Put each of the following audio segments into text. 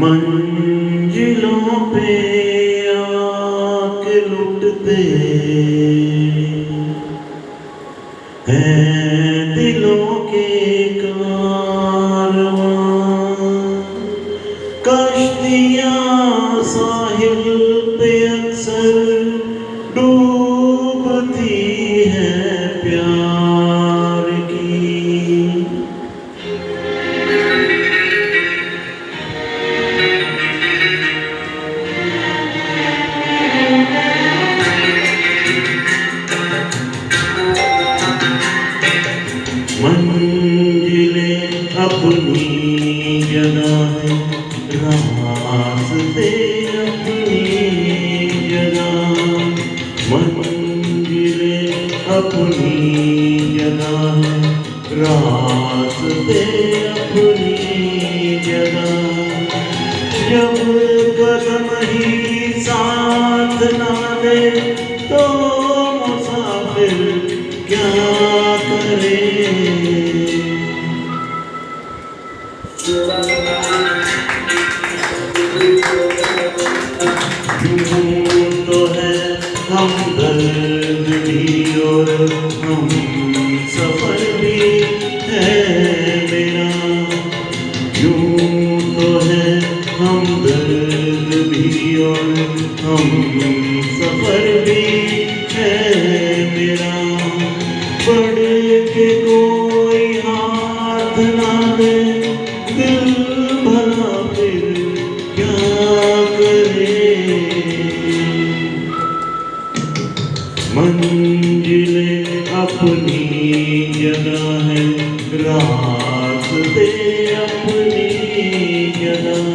मंजिलों पे आके लुटते हैं दिलों के कारवां, कश्तियाँ साहिल पे अक्सर डूबती हैं प्यार की। मंजिलें अपनी जगह है, रास्ते अपनी जगह। मंजिलें अपनी जगह है, रास्ते अपनी जगह। जब कदम ही साथ ना दे तो मुसाफिर क्या करे। यूं तो है हमदर्द भी और हम सफर भी है मेरा। यूं तो है हमदर्द भी और हम सफर भी है मेरा। बढ़ के कोई हाथ ना दे दिल भला फिर क्या करे। मंजिलें अपनी जगह है, रास्ते अपनी जगह।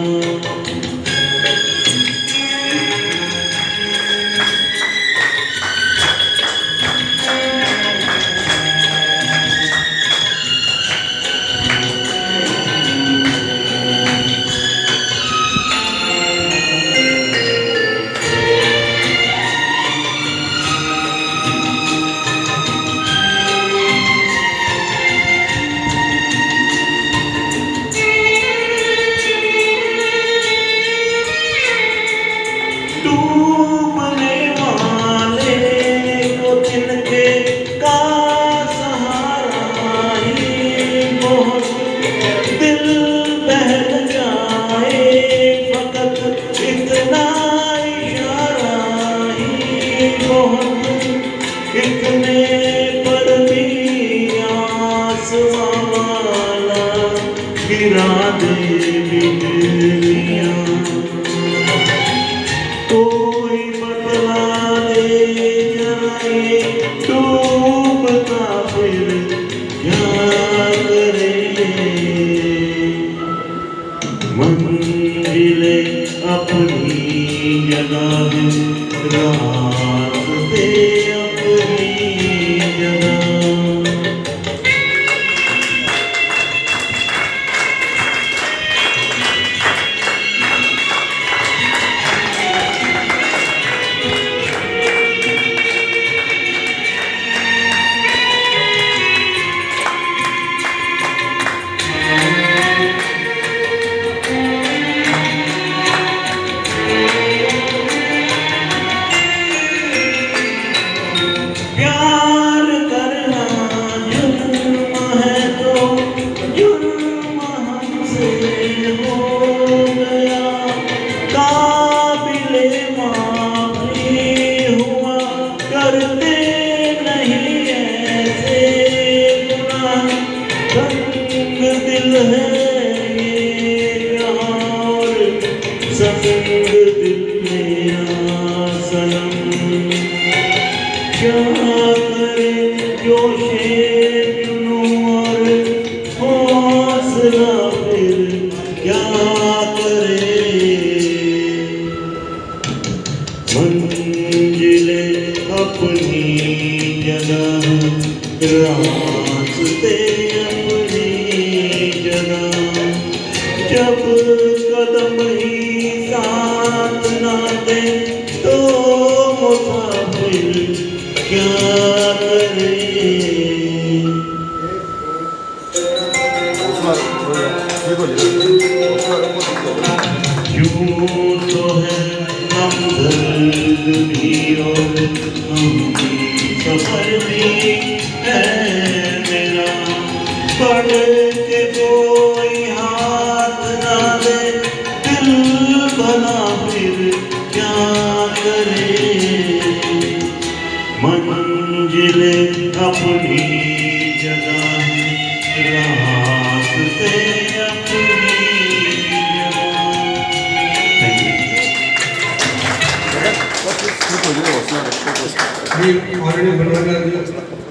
डूबने वाले को तिनके का सहारा ही बहुत। दिल बहल जाए फकत इतना इशारा ही बहुत। इतने पर भी आसमां वाला गिरा दे बिजलियां। कोई बतला दे जाए डूबता फिर क्या करे। मंजिलें अपनी जगह है, रास्ते अपनी जगह। प्यार करना जुर्म है तो जुर्म हमसे हो गया। काबिले माफी हुआ करते नहीं ऐसे गुनाह। तंग दिल है ये और संग दिल मेरा सनम। क्या करे जोशे जुनून और हौसला फिर क्या करे। मंजिलें अपनी जगह, रास्ते अपनी जगह। जब कदम ही साथ ना दे तो मुसाफिर क्या करे। 이거 यूं तो है हम दर्द भी और हम भी सफर भी है मेरा, पढ़ के कोई हाथ ना दे दिल भला फिर क्या करे, मंजिले अपनी जगह है, रास्ते अपनी जगह। मी ऑलरेडी बनवायला